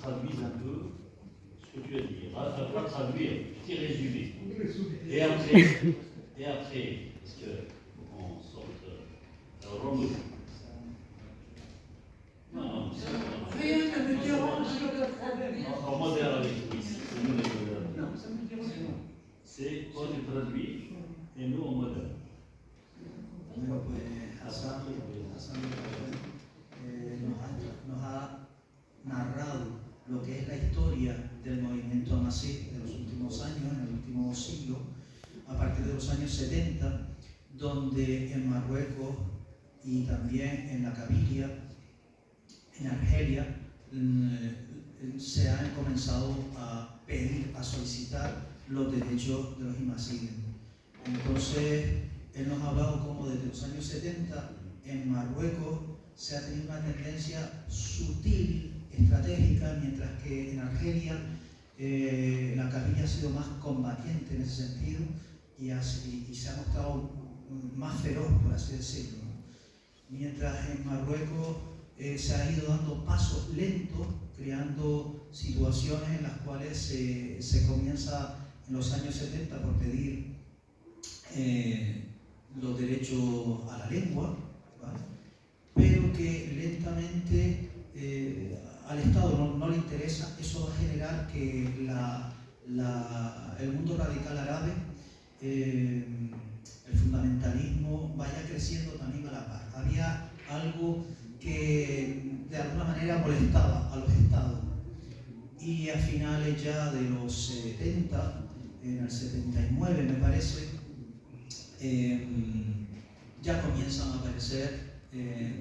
traduise un peu ce que tu as dit. Pas traduire, petit résumé. Et après, est-ce qu'on sorte Romain? Non, Rien ne me dérange sur le problème. en moderne avec lui. Non, ça me dérange pas. C'est toi tu traduis et nous en moderne. Bueno, pues Hassan nos ha narrado lo que es la historia del movimiento Hamasí de los últimos años, en el último siglo, a partir de los años 70, donde en Marruecos y también en la Kabylia, en Argelia, se han comenzado a pedir, a solicitar los derechos de los Hamasí. Entonces, él nos ha hablado como desde los años 70 en Marruecos se ha tenido una tendencia sutil, estratégica, mientras que en Argelia la Kabylia ha sido más combatiente en ese sentido y se ha mostrado más feroz, por así decirlo. Mientras en Marruecos se ha ido dando pasos lentos, creando situaciones en las cuales se comienza en los años 70 por pedir los derechos a la lengua, ¿vale? Pero que lentamente al Estado no le interesa. Eso va a generar que el mundo radical árabe, el fundamentalismo, vaya creciendo también a la par. Había algo que de alguna manera molestaba a los estados y a finales ya de los 70, en el 79 me parece, ya comienzan a aparecer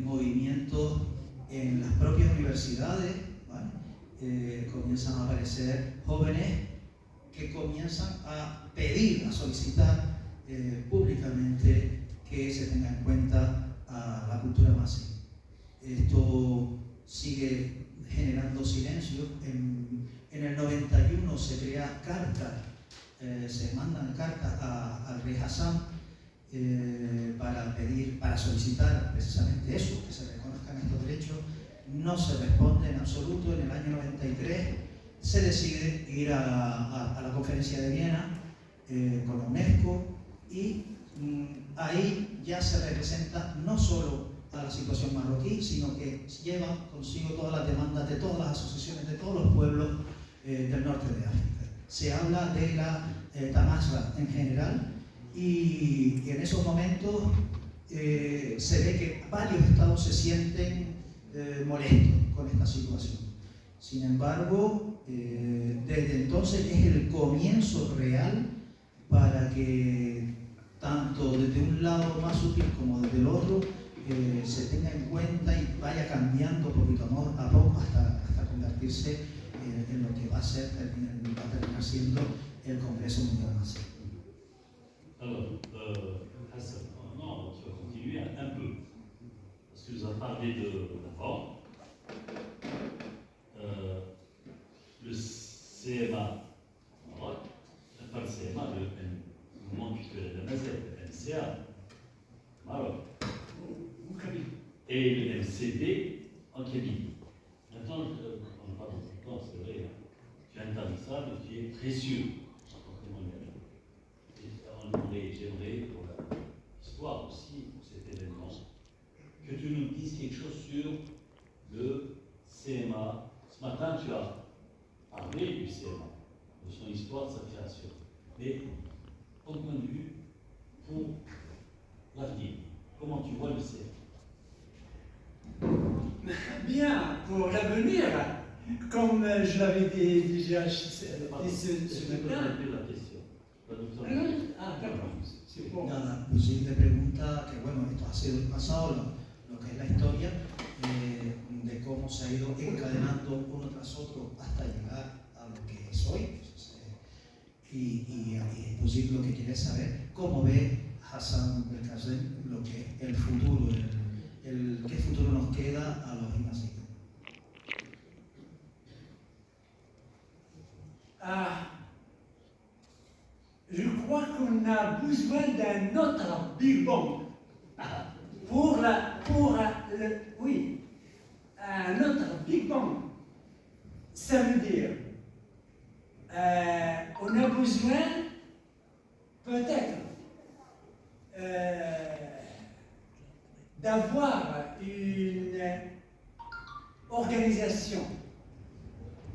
movimientos en las propias universidades, ¿vale? Comienzan a aparecer jóvenes que comienzan a pedir, a solicitar públicamente que se tenga en cuenta a la cultura Hamasí. Esto sigue generando silencio. En el 91 se crea cartas, se mandan cartas al rey Hassan para solicitar precisamente eso, que se reconozcan estos derechos. No se responde en absoluto. En el año 93 se decide ir a la conferencia de Viena con la UNESCO y ahí ya se representa no solo a la situación marroquí, sino que lleva consigo todas las demandas de todas las asociaciones, de todos los pueblos del norte de África. Se habla de la Tamasra en general y en esos momentos se ve que varios estados se sienten molestos con esta situación. Sin embargo, desde entonces es el comienzo real para que tanto desde un lado más sutil como desde el otro se tenga en cuenta y vaya cambiando poquito a poco hasta convertirse en lo que va a terminar siendo el Congreso Mundial Hamasí. Alors, Hassan, non, tu vas continuer un peu, parce que tu nous as parlé d'avant. Le CMA au Maroc, pas le CMA, le mouvement culturel de Mazet, le MCA, Maroc, et le MCD en Kabylie. Maintenant, on n'a pas beaucoup de temps, c'est vrai, hein. Tu as interdit ça, mais tu es très sûr. J'aimerais, pour l'histoire aussi, pour cet événement, que tu nous dises quelque chose sur le CMA. Ce matin, tu as parlé du CMA, de son histoire, de sa création. Mais, ton point de vue, pour l'avenir, comment tu vois le CMA? Bien, pour l'avenir, comme je l'avais déjà dit ce matin. Nada, Lucille le pregunta que bueno, esto ha sido el pasado, lo que es la historia de cómo se ha ido encadenando uno tras otro hasta llegar a lo que es hoy. Y Lucille lo que quiere saber, cómo ve Hassan Belkacem lo que es el futuro, qué futuro nos queda a los Hamasí. Je crois qu'on a besoin d'un autre Big Bang oui, un autre Big Bang. Ça veut dire, on a besoin, peut-être, d'avoir une organisation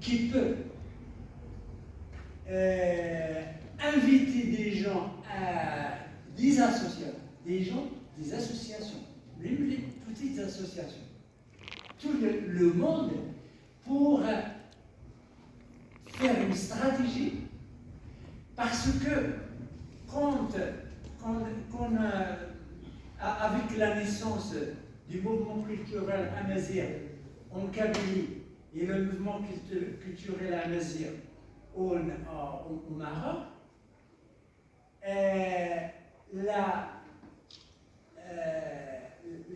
qui peut inviter des gens à des associations, des associations, même les petites associations, tout le monde pour faire une stratégie, parce que avec la naissance du mouvement culturel amazigh en Kabylie et le mouvement culturel amazigh au Maroc,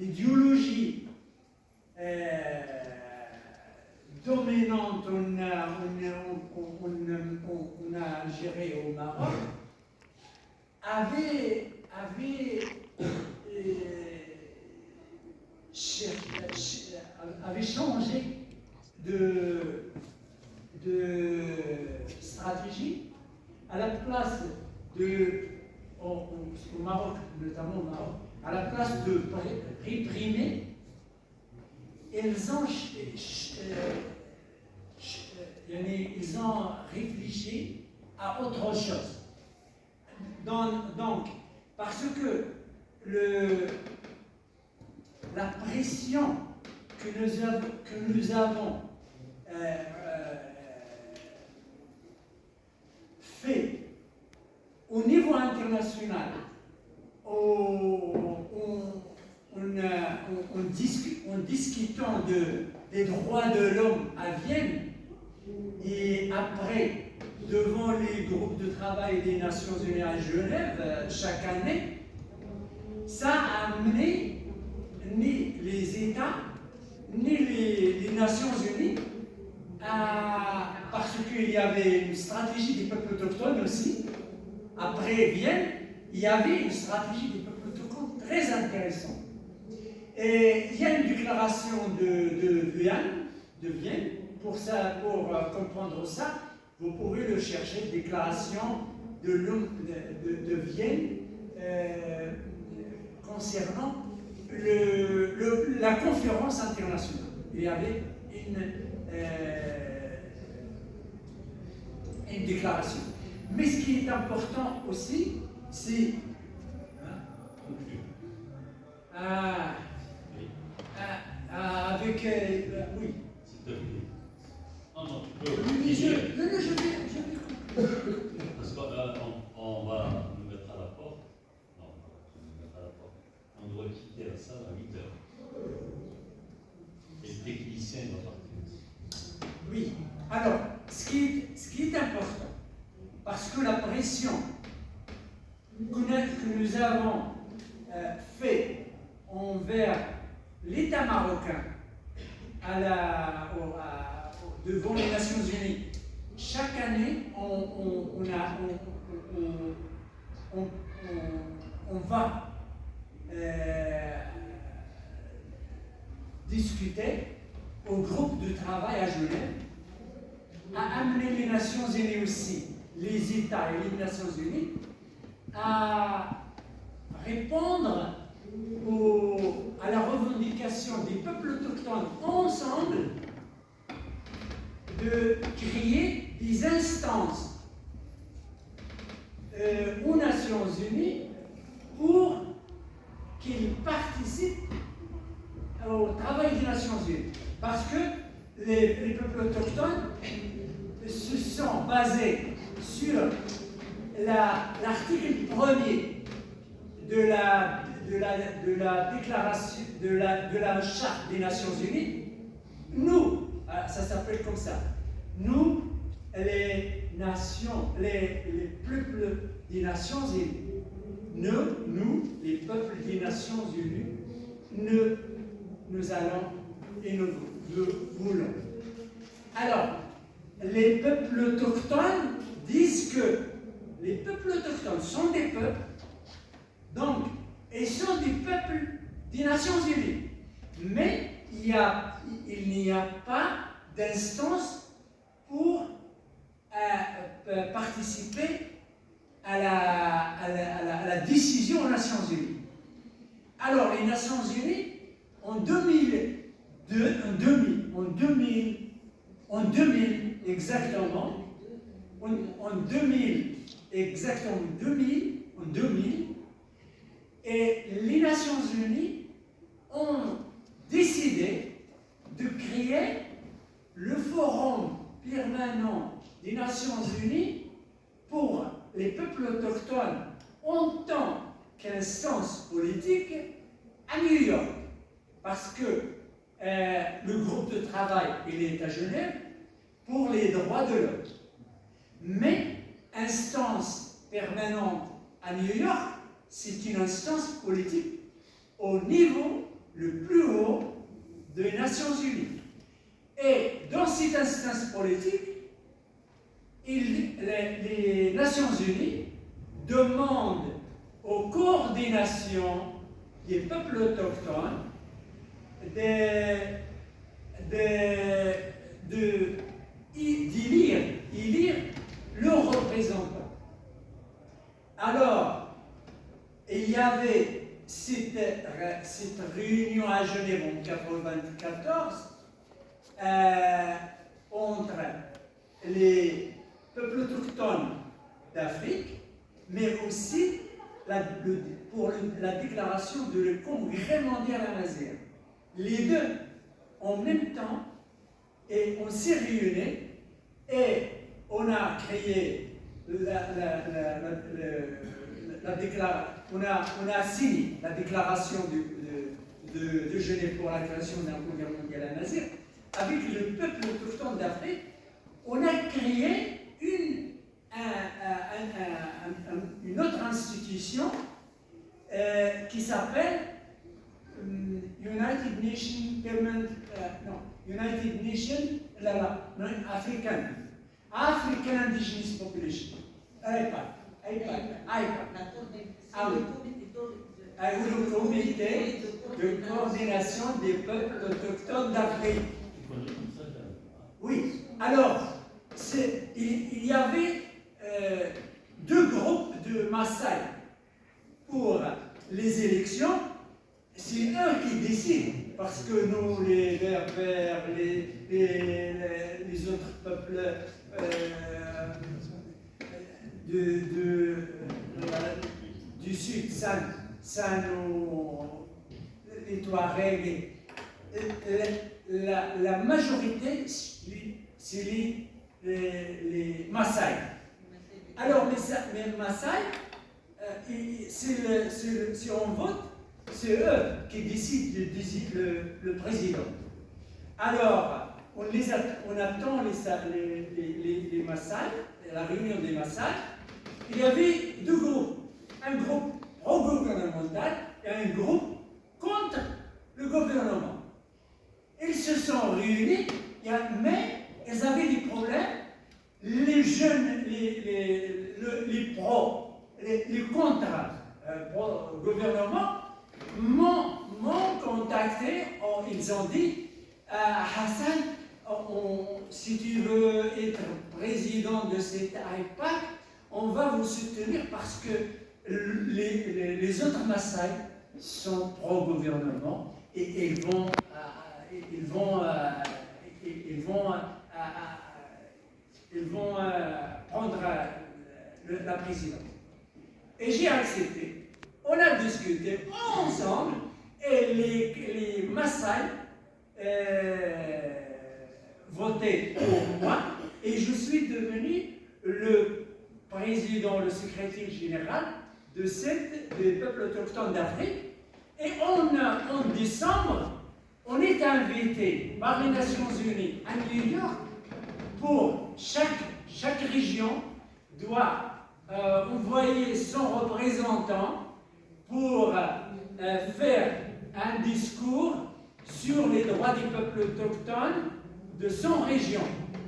l'idéologie dominante on a géré au Maroc avait changé de stratégie. À la place au Maroc, notamment au Maroc, à la place de réprimer, ils ont réfléchi à autre chose. Donc, parce que la pression que nous avons fait au niveau international, en discutant des droits de l'homme à Vienne, et après, devant les groupes de travail des Nations Unies à Genève, chaque année, ça a amené ni les États, ni les Nations Unies, parce qu'il y avait une stratégie des peuples autochtones aussi. Après Vienne, il y avait une stratégie des peuples autochtones très intéressante. Et il y a une déclaration de Vienne, pour comprendre ça, vous pouvez le chercher, déclaration de Vienne concernant la conférence internationale. Il y avait une déclaration. Mais ce qui est important aussi, c'est avec oui. S'il te plaît. Non, tu peux. Je vais. Parce qu'on va nous mettre à la porte. Non, on va nous mettre à la porte. On doit quitter la salle à 8 heures. Et le technicien va partir. Oui. Alors, ce qui est important, parce que la pression que nous avons fait envers l'État marocain devant les Nations Unies, chaque année, on va discuter au groupe de travail à Genève, à amener les Nations Unies aussi, les États et les Nations Unies, à répondre à la revendication des peuples autochtones ensemble de créer des instances aux Nations Unies pour qu'ils participent au travail des Nations Unies. Parce que les peuples autochtones se sont basés sur l'article 1er de la déclaration de la charte des Nations Unies. Nous, ça s'appelle comme ça, nous, les peuples des Nations Unies, nous, les peuples des Nations Unies, nous allons et nous voulons. Alors, les peuples autochtones disent que les peuples autochtones sont des peuples, donc, ils sont des peuples des Nations Unies. Mais il n'y a pas d'instance pour participer à la décision aux Nations Unies. Alors, les Nations Unies, en 2000 exactement, en 2000, et les Nations Unies ont décidé de créer le Forum permanent des Nations Unies pour les peuples autochtones en tant qu'instance politique à New York. Parce que le groupe de travail, il est à Genève pour les droits de l'homme. Mais instance permanente à New York, c'est une instance politique au niveau le plus haut des Nations Unies. Et dans cette instance politique, les Nations Unies demandent aux coordinations des peuples autochtones d'élire leurs représentants. Alors, il y avait cette réunion à Genève en 1994 entre les peuples autochtones d'Afrique, mais aussi pour la déclaration de Congrès mondial amazigh. Les deux en même temps, et on s'est réunis et on a créé on a signé la déclaration de Genève pour la création d'un Congrès mondial amazigh. Avec le peuple autochtone d'Afrique, on a créé une autre institution qui s'appelle United Nations African Indigenous Population. AIPAC. Le comité de coordination des peuples autochtones d'Afrique. Oui, alors, il y avait deux groupes de Maasai pour les élections. C'est eux qui décident, parce que nous, les Berbères, les autres peuples du sud, les Touaregs, la majorité, c'est les Maasai. Alors, les Maasai, si on vote, c'est eux qui décident le président. Alors, on attend les Maasai, la réunion des Maasai. Il y avait deux groupes. Un groupe pro-gouvernemental et un groupe contre le gouvernement. Ils se sont réunis, mais ils avaient des problèmes. Les jeunes, les contre pro-gouvernement m'ont contacté. Ils ont dit Hassan, si tu veux être président de cette AIPAC, on va vous soutenir parce que les autres Maasai sont pro-gouvernement et ils vont prendre la présidence. Et j'ai accepté. On a discuté ensemble et les Maasai votaient pour moi et je suis devenu le président, le secrétaire général des peuples autochtones d'Afrique. Et en décembre, on est invité par les Nations Unies à New York pour chaque région doit envoyer son représentant pour faire un discours sur les droits des peuples autochtones de son région.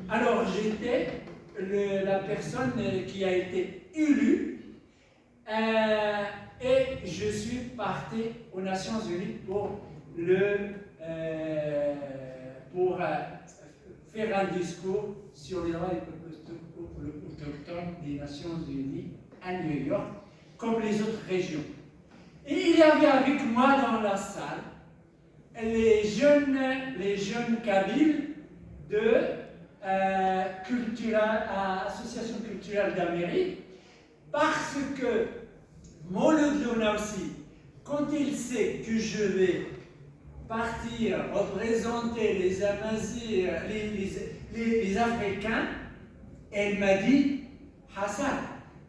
Alors j'étais la personne qui a été élue et je suis parti aux Nations Unies pour faire un discours sur les droits des peuples autochtones des Nations Unies à New York, comme les autres régions. Et il y avait avec moi dans la salle les jeunes Kabyles de Association culturelle d'Amérique, parce que Moloud Lounaoussi, quand il sait que je vais partir représenter les Amazirs, les Africains, elle m'a dit, Hassan,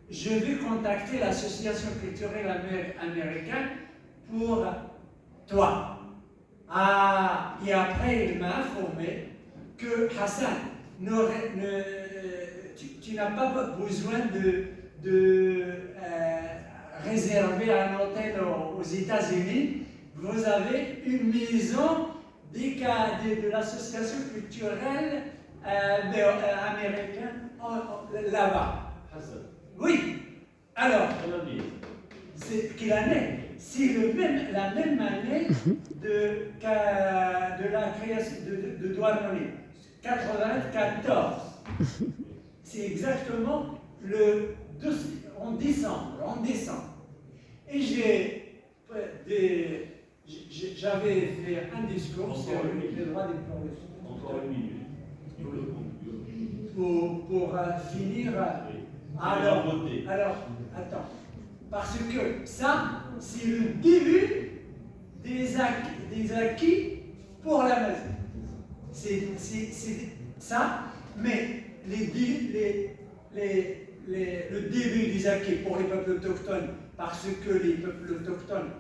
je vais contacter l'association culturelle américaine pour toi. Ah, et après, il m'a informé que Hassan, tu n'as pas besoin de réserver un hôtel aux États-Unis. Vous avez une maison de l'association culturelle américaine là-bas. Hassan. Oui. Alors, Quelle année? c'est quelle année? C'est la même année de la création de Douarnenez, 94. C'est exactement en décembre. Et j'avais fait un discours sur les droits des peuples. Encore une minute. Pour finir. Alors, attends. Parce que ça, c'est le début des acquis pour la maison. C'est ça, mais le début des acquis pour les peuples autochtones, parce que les peuples autochtones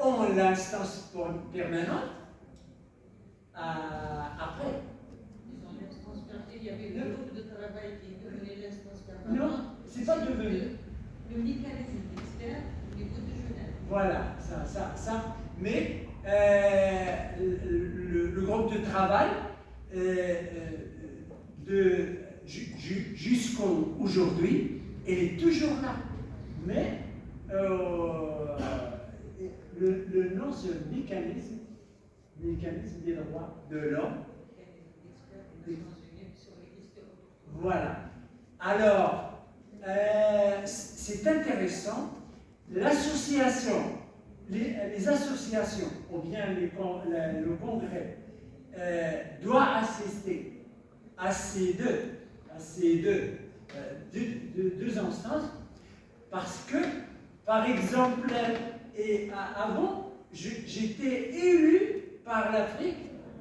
ont l'instance permanente, après. Ils ont l'instance permanente. Il y avait le groupe de travail qui devenait l'instance permanente. Non, c'est pas devenu. Le mécanisme externe au niveau de Genève. Voilà, ça. Mais le groupe de travail, jusqu'aujourd'hui, elle est toujours là. Mais le nom, c'est le mécanisme des droits de l'homme. Voilà. Alors, c'est intéressant. L'association, les associations, ou bien le congrès, doit assister à ces deux instances, parce que, par exemple, avant, j'étais élu par l'Afrique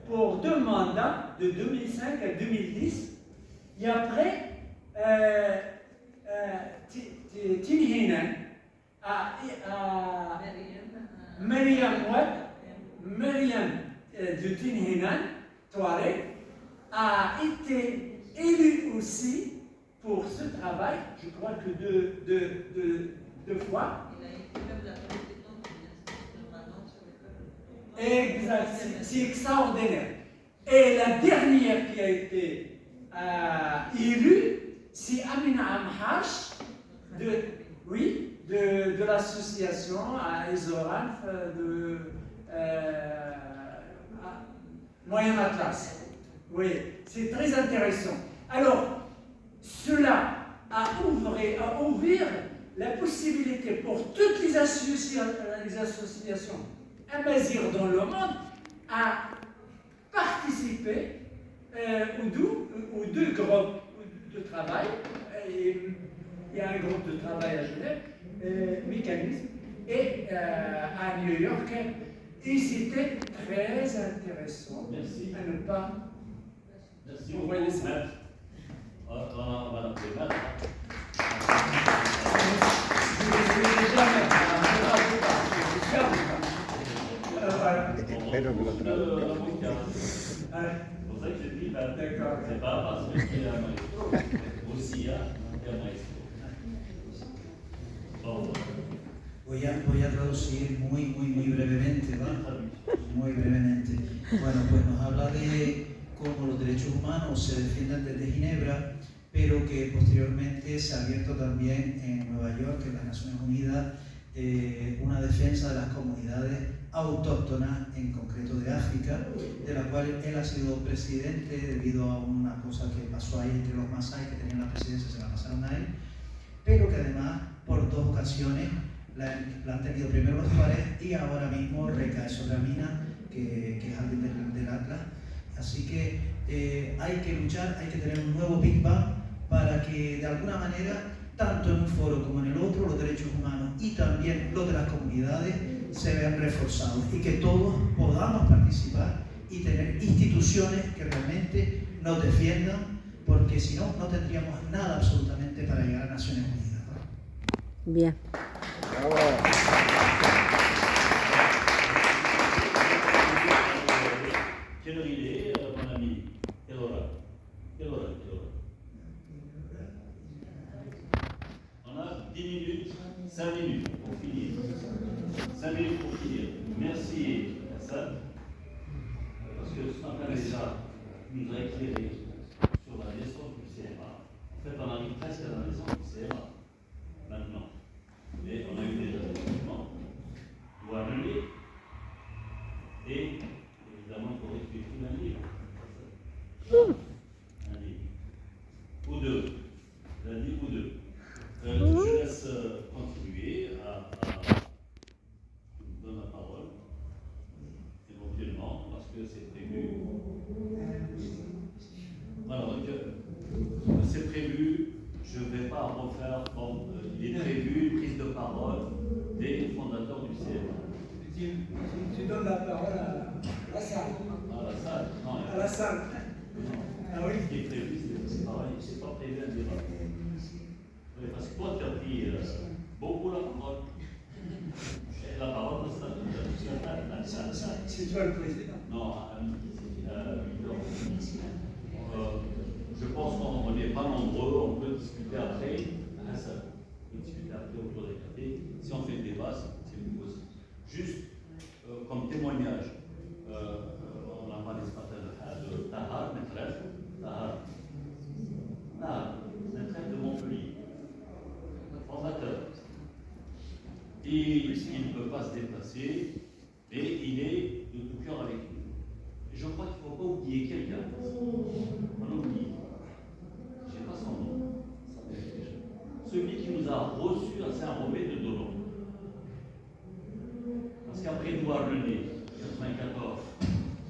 pour 2 mandats, de 2005 à 2010, et après, Tinhinan, Myriam de Tinhinan, Touareg, a été élue aussi pour ce travail, je crois que deux fois. Il a été même la présidente de l'instance permanente sur les peuples. Exact, c'est extraordinaire. Et la dernière qui a été élue, c'est Amina Amhash, de l'association à Ezoranf de Moyen Atlas. Oui, c'est très intéressant. Alors, cela a ouvert la possibilité pour toutes les associations amazirs dans le monde à participer aux 2 groupes de travail. Il y a un groupe de travail à Genève, mécanisme, et à New York. Et c'était très intéressant. Merci. À ne pas. Merci Vous beaucoup, voyez ça. maître. On va l'appeler maître. Je vais déjà mettre voilà. C'est pour ça que j'ai dit maître. D'accord. C'est pas parce que tu es un maestro. Aussi, hein, tu es un maestro. Bon. Voy a traducir muy brevemente, ¿va? Muy brevemente. Bueno, pues nos habla de cómo los derechos humanos se defienden desde Ginebra, pero que posteriormente se ha abierto también en Nueva York, en las Naciones Unidas, una defensa de las comunidades autóctonas, en concreto de África, de la cual él ha sido presidente debido a una cosa que pasó ahí entre los Masái que tenían la presidencia, se la pasaron a él, pero que además por 2 ocasiones la han tenido primero los Tuareg y ahora mismo recae sobre Amina, que es alguien del Atlas. Así que hay que luchar, hay que tener un nuevo Big Bang para que de alguna manera, tanto en un foro como en el otro, los derechos humanos y también los de las comunidades se vean reforzados y que todos podamos participar y tener instituciones que realmente nos defiendan, porque si no, no tendríamos nada absolutamente para llegar a Naciones Unidas. Bien. Quelle heure il est, mon ami? Quelle heure? On a 10 minutes, 5 minutes pour finir. 5 minutes pour finir. Merci, Hassan. Parce que ce matin déjà, nous a éclairé sur la naissance du CMA. En fait, on arrive presque à la naissance du CMA, maintenant. Mais on a eu déjà des documents. Douarnenez et évidemment, il faudrait que tu écrives un livre. Un livre. Ou 2. Un livre ou 2. Je laisse continuer à me donner la parole, éventuellement, parce que c'est prévu. Voilà, donc c'est prévu, je ne vais pas refaire, bon, il est prévu une prise de parole des fondateurs du CMA. Tu donnes la parole à la salle. À la salle? Non, À la salle. Ah oui? Ce qui est prévu, c'est pareil, c'est pas prévu un débat. Oui, parce que toi, tu as pris beaucoup la parole. Et la parole, C'est toi le président. non, je pense qu'on n'est pas nombreux, on peut discuter après. On peut discuter après autour des cafés. Si on fait le débat, c'est mieux aussi. Juste comme témoignage, on a parlé ce matin de Tahar, maîtresse. Tahar, maîtresse de Montpellier, fondateur. Et il ne peut pas se déplacer, mais il est de tout cœur avec nous. Et je crois qu'il ne faut pas oublier quelqu'un. On oublie. Je ne sais pas son nom. Celui qui nous a reçus à Saint-Robert de Dolon. Parce qu'après Douarnenez, 94,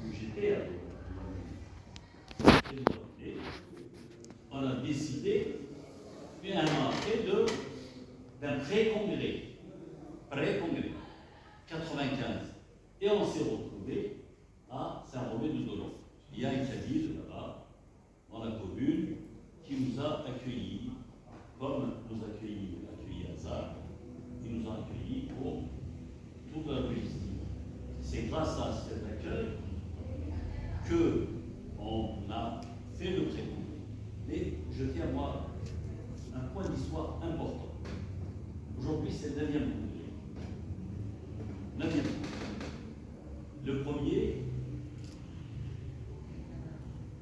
où j'étais à Douarnenez, on a décidé, puis un an après, d'un pré-congrès. Pré-congrès, 95. Et on s'est retrouvés à Saint-Robert de Dolon. Il y a une cabine là-bas, dans la commune, qui nous a accueillis, comme nous a accueillis Hazard, qui nous a accueillis pour toute la logistique. C'est grâce à cet accueil qu'on a fait le pré-congrès. Mais je tiens à moi un point d'histoire important. Aujourd'hui, c'est le 9e congrès. 9e congrès. Le premier,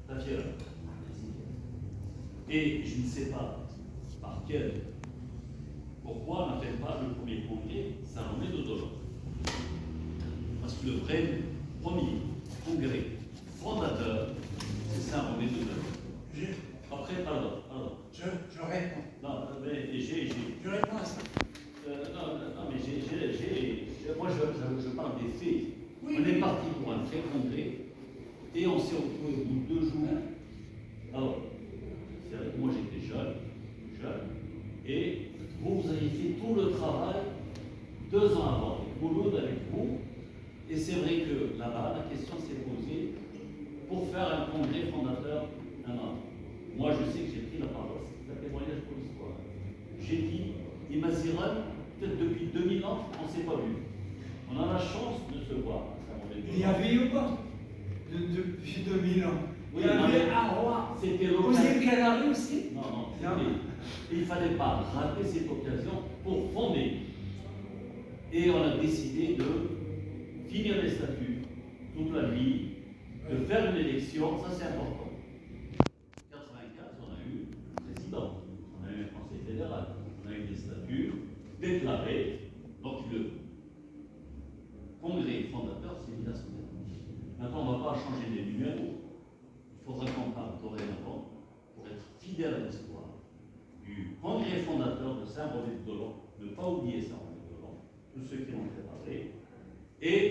la fière. Et je ne sais pas par quel, pourquoi on n'appelle pas le premier congrès Saint-Romé de Dolon. Parce que le vrai premier congrès fondateur, c'est Saint-Romé de Dolon. Après, pardon. Je réponds. Non, mais j'ai. Je réponds à ça. Non, mais moi je parle des faits. Oui, On est oui. parti pour un vrai congrès et on s'est retrouvé au bout de 2 jours. Alors, c'est vrai que moi j'étais jeune, et vous avez fait tout le travail 2 ans avant, Mouloud avec vous, et c'est vrai que là-bas la question s'est posée pour faire un congrès fondateur un an. Moi je sais que j'ai pris la parole, c'est un témoignage pour l'histoire. J'ai dit, Imaziran, peut-être depuis 2000 ans, on ne s'est pas vu. On a la chance de se voir. Il y avait eu pas depuis 2000 ans. Oui, Il y non, avait mais un roi. c'était Aux l'occasion. îles Canaries aussi. Non, Non. il ne fallait pas rater cette occasion pour fonder. Et on a décidé de finir les statuts toute la vie, de faire une élection, ça c'est important. 1995, on a eu un président, on a eu un conseil fédéral, on a eu des statuts déclarés, donc il faudra qu'on parle dorénavant, pour être fidèle à l'histoire, du congrès fondateur de Saint-Romuald-de-Dolon, ne pas oublier Saint-Romuald-de-Dolon, tous ceux qui l'ont préparé, et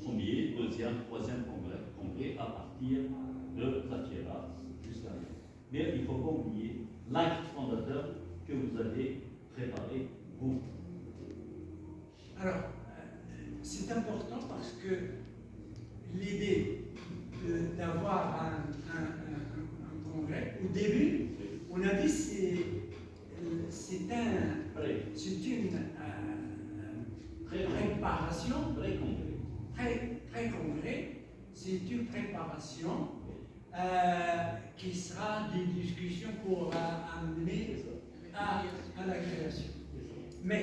premier, deuxième, troisième congrès à partir de Tatiera jusqu'à là. Mais il ne faut pas oublier l'acte fondateur que vous avez préparé, vous. Alors, c'est important parce que l'idée d'avoir un congrès, au début, on a dit c'est une préparation, très congrès, c'est une préparation qui sera des discussions pour amener à la création. Mais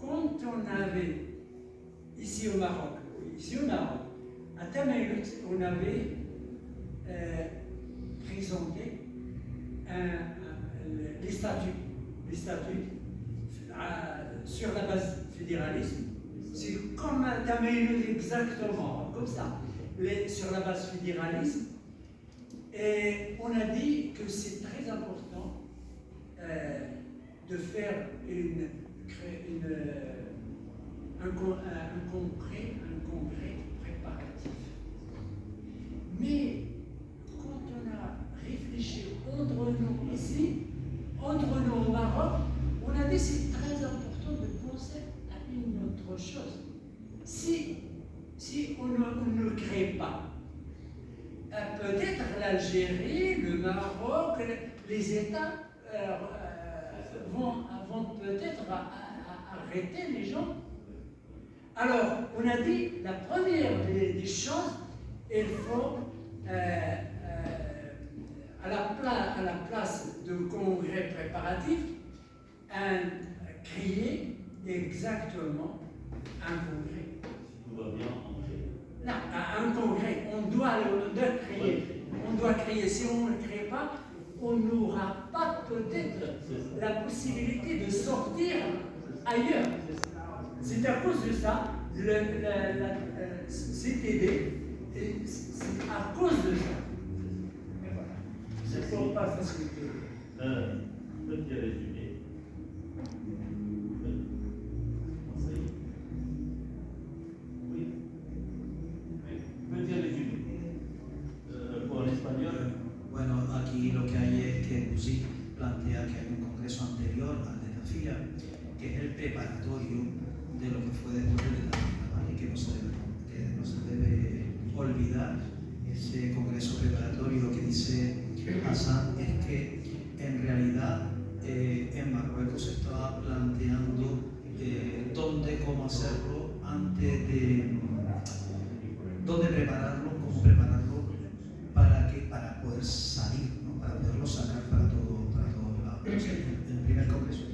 quand on avait, ici au Maroc, à Tamaïlut, on avait présenté les statuts sur la base fédéralisme. C'est comme à Tamaïlut exactement, comme ça, sur la base fédéralisme. Et on a dit que c'est très important de faire un congrès préparatif. Mais quand on a réfléchi entre nous ici, entre nous au Maroc, on a dit que c'est très important de penser à une autre chose. Si on ne crée pas, peut-être l'Algérie, le Maroc, les États vont peut-être arrêter les gens. Alors, on a dit, la première des choses, il faut, à la place de congrès préparatif, créer exactement un congrès. Tout va bien entrer. Non, un congrès, on doit créer. On doit créer. Si on ne le crée pas, on n'aura pas peut-être la possibilité de sortir ailleurs. C'est à cause de ça, cette idée, c'est à cause de ça. Et voilà. C'est pour pas faciliter. Petit résumé. Oui. Petit résumé. Pour l'espagnol. Bueno, aquí lo que hay es que Busi plantea que hay un congreso anterior al de Tafira, que es el preparatorio de lo que fue después de Tafira, ¿vale? Que no se debe olvidar ese congreso preparatorio. Lo que dice Hassan es que en realidad en Marruecos se estaba planteando dónde, cómo hacerlo antes de dónde prepararlo, cómo prepararlo para poder salir, ¿no? Para poderlo sacar para todos lados. El primer congreso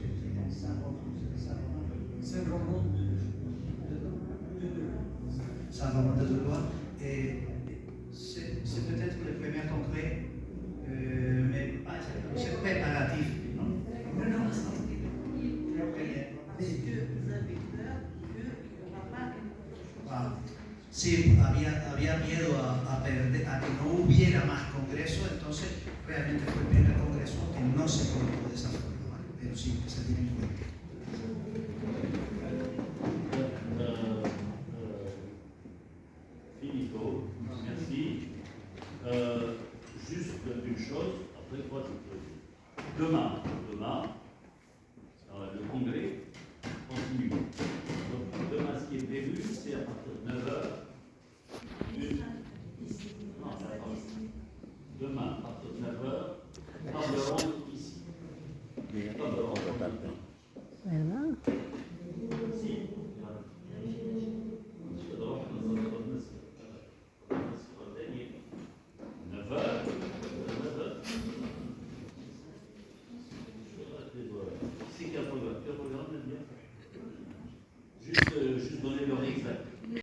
Saint-Romuald de Dolon, c'est peut-être le premier congrès, mais pas c'est préparatif, ¿no? Non. Est-ce que vous avez peur qu'il n'y aura pas une... Sí, había miedo a perder, a que no hubiera más congresos, entonces realmente fue el primer congreso que no se colocó de esa forma, ¿vale? Pero sí, que se tiene en cuenta. Finito, merci. Juste une chose, après toi je te dis. Demain, le congrès continue. Donc demain, ce qui est prévu, c'est à partir de 9h. Non, demain, à partir de 9h, table ronde ici. Table ronde. ¿Verdad?